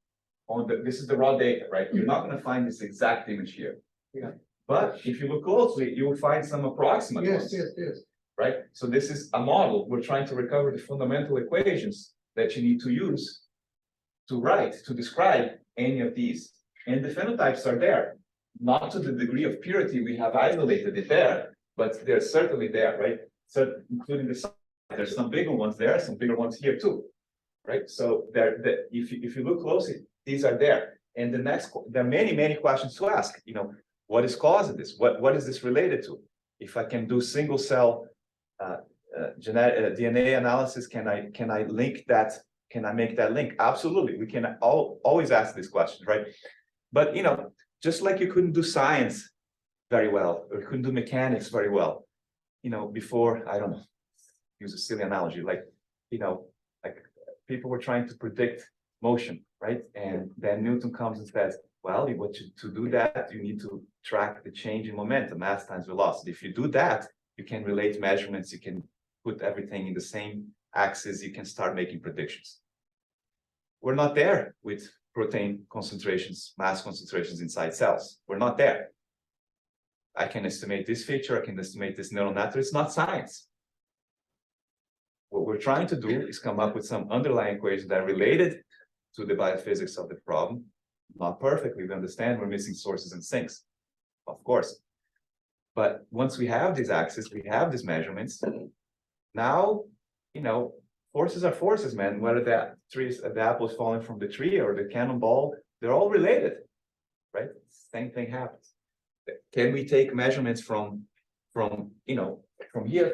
on this is the raw data, right? You're not going to find this exact image here. Yeah. But if you look closely, you will find some approximate ones. Yes. Right? So this is a model. We're trying to recover the fundamental equations that you need to use to describe any of these. And the phenotypes are there, not to the degree of purity we have isolated it there, but they're certainly there, right? So including there's some bigger ones there, some bigger ones here too, right? So if you look closely, these are there. And there are many questions to ask. What is causing this? What is this related to? If I can do single cell DNA analysis, can I link that? Can I make that link? Absolutely. We can always ask these questions, right? But just like you couldn't do science very well, or you couldn't do mechanics very well, before, I don't know, use a silly analogy, like people were trying to predict motion, right? And then Newton comes and says, well, to do that, you need to track the change in momentum, mass times velocity. If you do that, you can relate measurements, you can put everything in the same axis, you can start making predictions. We're not there with protein concentrations, mass concentrations inside cells. We're not there. I can estimate this feature, I can estimate this neural net. It's not science. What we're trying to do is come up with some underlying equations that are related to the biophysics of the problem. Not perfectly, we understand we're missing sources and sinks, of course. But once we have these axes, we have these measurements. Now, forces are forces, man. Whether the apple is falling from the tree or the cannonball, they're all related, right? Same thing happens. Can we take measurements from here?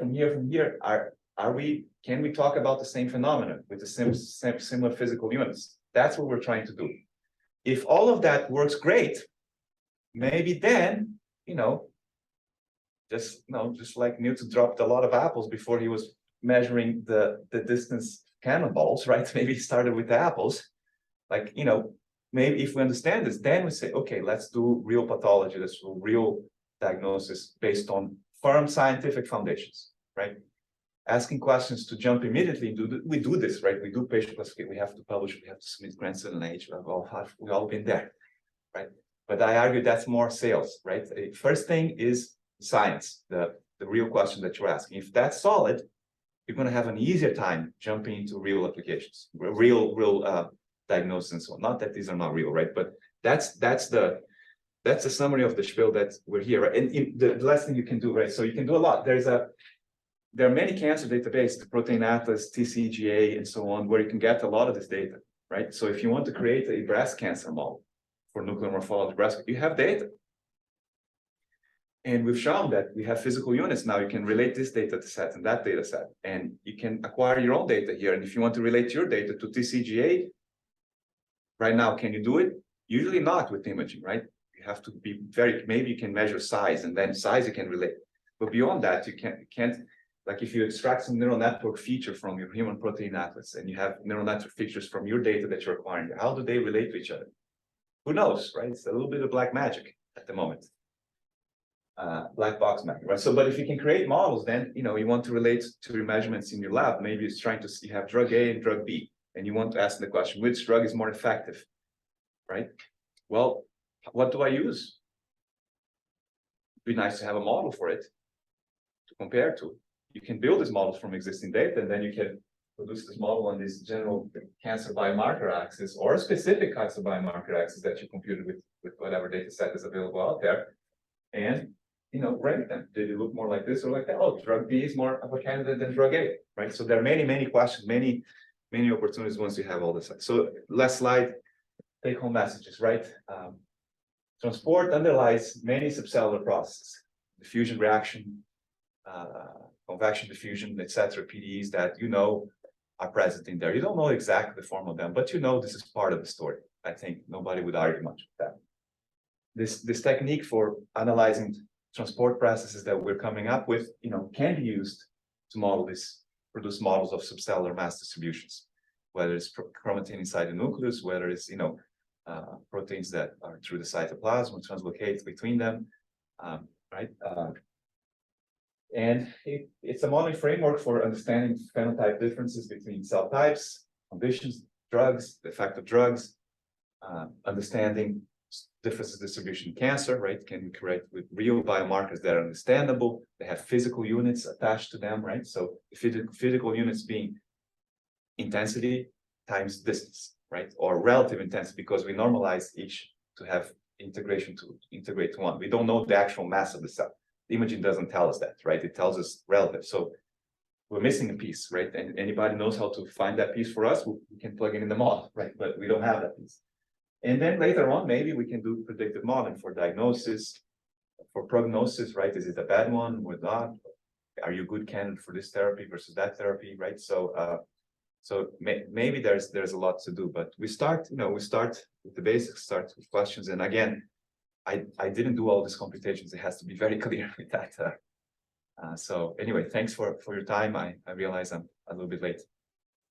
Can we talk about the same phenomenon with the similar physical units? That's what we're trying to do. If all of that works great, maybe then, just like Newton dropped a lot of apples before he was measuring the distance cannonballs, right? Maybe he started with the apples. Maybe if we understand this, then we say, okay, let's do real pathology, let's do real diagnosis based on firm scientific foundations, right? Asking questions to jump immediately, we do this, right? We do patient classification, we have to publish, we have to submit grants in age, we've all been there, right? But I argue that's more sales, right? First thing is science, the real question that you're asking. If that's solid, you're going to have an easier time jumping into real applications, real diagnosis and so on. Not that these are not real, right? But that's the summary of the spiel that we're here, right? And the last thing you can do, right? So you can do a lot. There are many cancer databases, the Protein Atlas, TCGA, and so on, where you can get a lot of this data, right? So if you want to create a breast cancer model for nuclear morphology breast, you have data. And we've shown that we have physical units. Now you can relate this data set and that data set, and you can acquire your own data here. And if you want to relate your data to TCGA, right now, can you do it? Usually not with imaging, right? You have to be maybe you can measure size, and then size you can relate. But beyond that, you can't, like if you extract some neural network feature from your human protein atlas, and you have neural network features from your data that you're acquiring, how do they relate to each other? Who knows, right? It's a little bit of black magic at the moment. Black box magic, right? So, but if you can create models, then, you want to relate to your measurements in your lab. Maybe it's trying to see, you have drug A and drug B, and you want to ask the question, which drug is more effective, right? Well, what do I use? It'd be nice to have a model for it to compare to. You can build these models from existing data, and then you can produce this model on this general cancer biomarker axis or specific kinds of biomarker axis that you computed with whatever data set is available out there. And, rank them. Did it look more like this or like that? Oh, drug B is more of a candidate than drug A, right? So there are many questions, many opportunities once you have all this. So last slide, take home messages, right? Transport underlies many subcellular processes, diffusion reaction, convection diffusion, etc., PDEs that are present in there. You don't know exactly the form of them, but this is part of the story. I think nobody would argue much with that. This technique for analyzing transport processes that we're coming up with, can be used to produce models of subcellular mass distributions, whether it's chromatin inside the nucleus, whether it's proteins that are through the cytoplasm, translocate between them, right? And it's a modeling framework for understanding phenotype differences between cell types, conditions, drugs, the effect of drugs, understanding differences distribution in cancer, right? Can we create with real biomarkers that are understandable? They have physical units attached to them, right? So physical units being intensity times distance, right? Or relative intensity, because we normalize each to have integration to integrate to one. We don't know the actual mass of the cell. The imaging doesn't tell us that, right? It tells us relative. So we're missing a piece, right? And anybody knows how to find that piece for us, we can plug it in the model, right? But we don't have that piece. And then later on, maybe we can do predictive modeling for diagnosis, for prognosis, right? Is it a bad one or not? Are you a good candidate for this therapy versus that therapy, right? So, maybe there's a lot to do, but we start with the basics, start with questions. And again, I didn't do all these computations. It has to be very clear with that. So anyway, thanks for your time. I realize I'm a little bit late.